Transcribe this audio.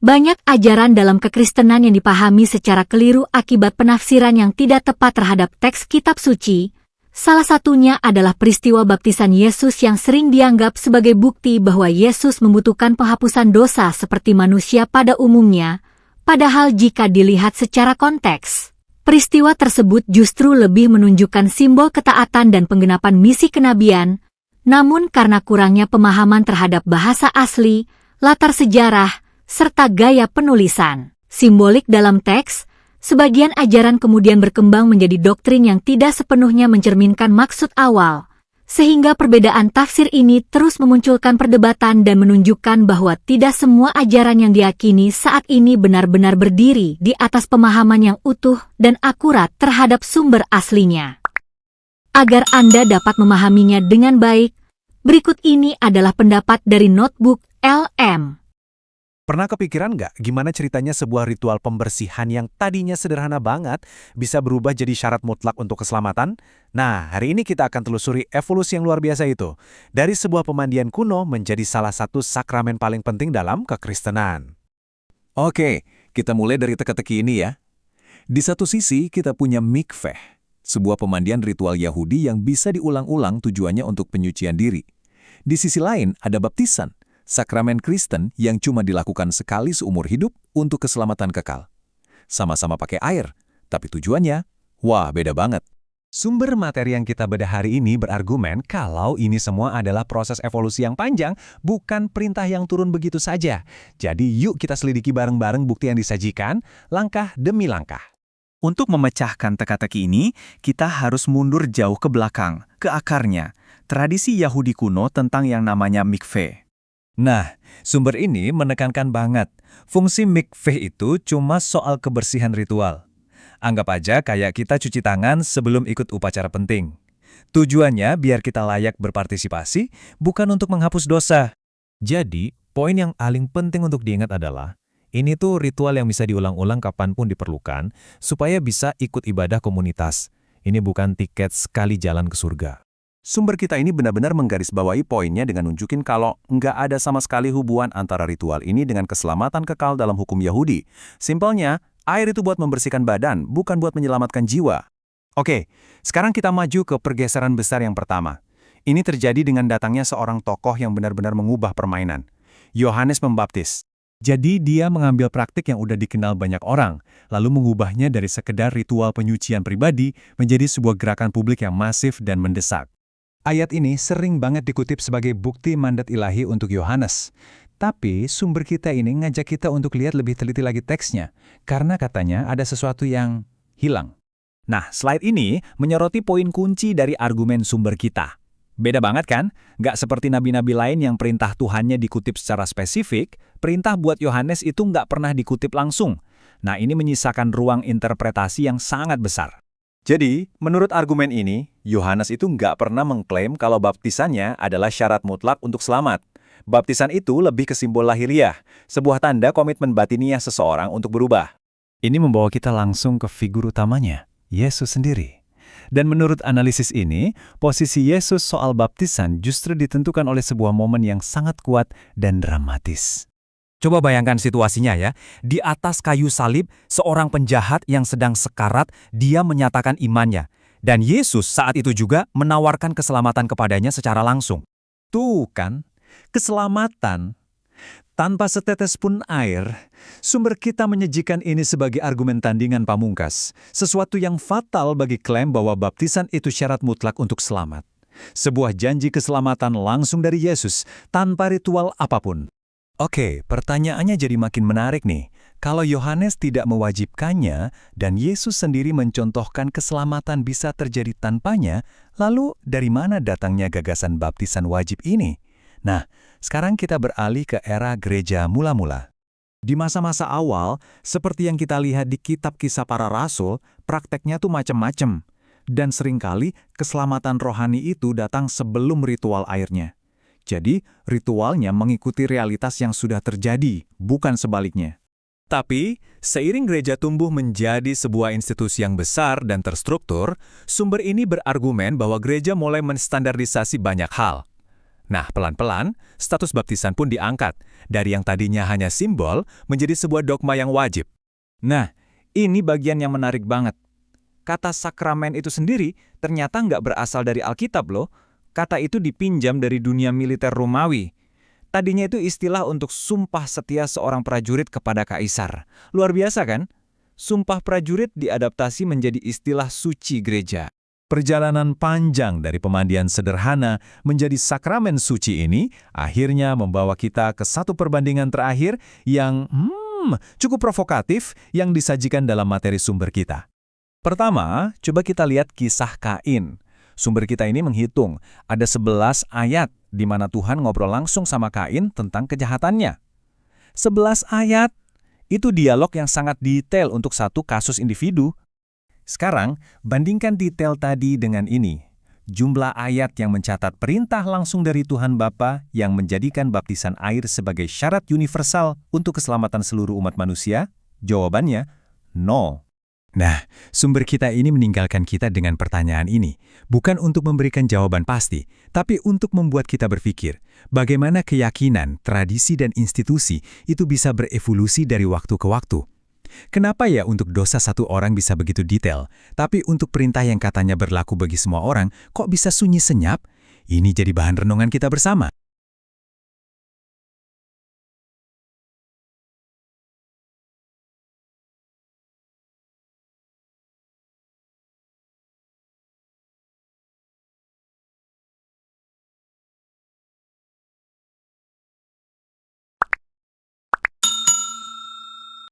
Banyak ajaran dalam kekristenan yang dipahami secara keliru akibat penafsiran yang tidak tepat terhadap teks kitab suci. Salah satunya adalah peristiwa baptisan Yesus yang sering dianggap sebagai bukti bahwa Yesus membutuhkan penghapusan dosa seperti manusia pada umumnya. Padahal jika dilihat secara konteks, peristiwa tersebut justru lebih menunjukkan simbol ketaatan dan penggenapan misi kenabian. Namun karena kurangnya pemahaman terhadap bahasa asli, latar sejarah, serta gaya penulisan simbolik dalam teks, sebagian ajaran kemudian berkembang menjadi doktrin yang tidak sepenuhnya mencerminkan maksud awal, sehingga perbedaan tafsir ini terus memunculkan perdebatan dan menunjukkan bahwa tidak semua ajaran yang diyakini saat ini benar-benar berdiri di atas pemahaman yang utuh dan akurat terhadap sumber aslinya. Agar Anda dapat memahaminya dengan baik, berikut ini adalah pendapat dari Notebook LM. Pernah kepikiran nggak gimana ceritanya sebuah ritual pembersihan yang tadinya sederhana banget bisa berubah jadi syarat mutlak untuk keselamatan? Nah, hari ini kita akan telusuri evolusi yang luar biasa itu. Dari sebuah pemandian kuno menjadi salah satu sakramen paling penting dalam kekristenan. Oke, kita mulai dari teka-teki ini ya. Di satu sisi kita punya mikveh, sebuah pemandian ritual Yahudi yang bisa diulang-ulang tujuannya untuk penyucian diri. Di sisi lain ada baptisan, sakramen Kristen yang cuma dilakukan sekali seumur hidup untuk keselamatan kekal. Sama-sama pakai air, tapi tujuannya, wah beda banget. Sumber materi yang kita bedah hari ini berargumen kalau ini semua adalah proses evolusi yang panjang, bukan perintah yang turun begitu saja. Jadi yuk kita selidiki bareng-bareng bukti yang disajikan, langkah demi langkah. Untuk memecahkan teka-teki ini, kita harus mundur jauh ke belakang, ke akarnya, tradisi Yahudi kuno tentang yang namanya mikveh. Nah, sumber ini menekankan banget, fungsi mikveh itu cuma soal kebersihan ritual. Anggap aja kayak kita cuci tangan sebelum ikut upacara penting. Tujuannya biar kita layak berpartisipasi, bukan untuk menghapus dosa. Jadi, poin yang paling penting untuk diingat adalah, ini tuh ritual yang bisa diulang-ulang kapanpun diperlukan, supaya bisa ikut ibadah komunitas. Ini bukan tiket sekali jalan ke surga. Sumber kita ini benar-benar menggarisbawahi poinnya dengan nunjukin kalau nggak ada sama sekali hubungan antara ritual ini dengan keselamatan kekal dalam hukum Yahudi. Simpelnya, air itu buat membersihkan badan, bukan buat menyelamatkan jiwa. Oke, sekarang kita maju ke pergeseran besar yang pertama. Ini terjadi dengan datangnya seorang tokoh yang benar-benar mengubah permainan. Yohanes Pembaptis. Jadi dia mengambil praktik yang udah dikenal banyak orang, lalu mengubahnya dari sekedar ritual penyucian pribadi menjadi sebuah gerakan publik yang masif dan mendesak. Ayat ini sering banget dikutip sebagai bukti mandat ilahi untuk Yohanes. Tapi sumber kita ini ngajak kita untuk lihat lebih teliti lagi teksnya, karena katanya ada sesuatu yang hilang. Nah, slide ini menyoroti poin kunci dari argumen sumber kita. Beda banget kan? Nggak seperti nabi-nabi lain yang perintah Tuhannya dikutip secara spesifik, perintah buat Yohanes itu nggak pernah dikutip langsung. Nah, ini menyisakan ruang interpretasi yang sangat besar. Jadi, menurut argumen ini, Yohanes itu nggak pernah mengklaim kalau baptisannya adalah syarat mutlak untuk selamat. Baptisan itu lebih ke simbol lahiriah, sebuah tanda komitmen batiniah seseorang untuk berubah. Ini membawa kita langsung ke figur utamanya, Yesus sendiri. Dan menurut analisis ini, posisi Yesus soal baptisan justru ditentukan oleh sebuah momen yang sangat kuat dan dramatis. Coba bayangkan situasinya ya, di atas kayu salib, seorang penjahat yang sedang sekarat, dia menyatakan imannya. Dan Yesus saat itu juga menawarkan keselamatan kepadanya secara langsung. Tuh kan, keselamatan. Tanpa setetes pun air, sumber kita menyajikan ini sebagai argumen tandingan pamungkas, sesuatu yang fatal bagi klaim bahwa baptisan itu syarat mutlak untuk selamat. Sebuah janji keselamatan langsung dari Yesus, tanpa ritual apapun. Oke, pertanyaannya jadi makin menarik nih. Kalau Yohanes tidak mewajibkannya dan Yesus sendiri mencontohkan keselamatan bisa terjadi tanpanya, lalu dari mana datangnya gagasan baptisan wajib ini? Nah, sekarang kita beralih ke era gereja mula-mula. Di masa-masa awal, seperti yang kita lihat di kitab Kisah Para Rasul, prakteknya tuh macam-macam. Dan seringkali keselamatan rohani itu datang sebelum ritual airnya. Jadi, ritualnya mengikuti realitas yang sudah terjadi, bukan sebaliknya. Tapi, seiring gereja tumbuh menjadi sebuah institusi yang besar dan terstruktur, sumber ini berargumen bahwa gereja mulai menstandarisasi banyak hal. Nah, pelan-pelan, status baptisan pun diangkat, dari yang tadinya hanya simbol menjadi sebuah dogma yang wajib. Nah, ini bagian yang menarik banget. Kata sakramen itu sendiri ternyata nggak berasal dari Alkitab loh. Kata itu dipinjam dari dunia militer Romawi. Tadinya itu istilah untuk sumpah setia seorang prajurit kepada kaisar. Luar biasa kan? Sumpah prajurit diadaptasi menjadi istilah suci gereja. Perjalanan panjang dari pemandian sederhana menjadi sakramen suci ini akhirnya membawa kita ke satu perbandingan terakhir yang cukup provokatif yang disajikan dalam materi sumber kita. Pertama, coba kita lihat kisah Kain. Sumber kita ini menghitung ada 11 ayat di mana Tuhan ngobrol langsung sama Kain tentang kejahatannya. 11 ayat, itu dialog yang sangat detail untuk satu kasus individu. Sekarang, bandingkan detail tadi dengan ini. Jumlah ayat yang mencatat perintah langsung dari Tuhan Bapa yang menjadikan baptisan air sebagai syarat universal untuk keselamatan seluruh umat manusia, jawabannya 0. Nah, sumber kita ini meninggalkan kita dengan pertanyaan ini, bukan untuk memberikan jawaban pasti, tapi untuk membuat kita berpikir, bagaimana keyakinan, tradisi, dan institusi itu bisa berevolusi dari waktu ke waktu. Kenapa ya untuk dosa satu orang bisa begitu detail, tapi untuk perintah yang katanya berlaku bagi semua orang, kok bisa sunyi senyap? Ini jadi bahan renungan kita bersama.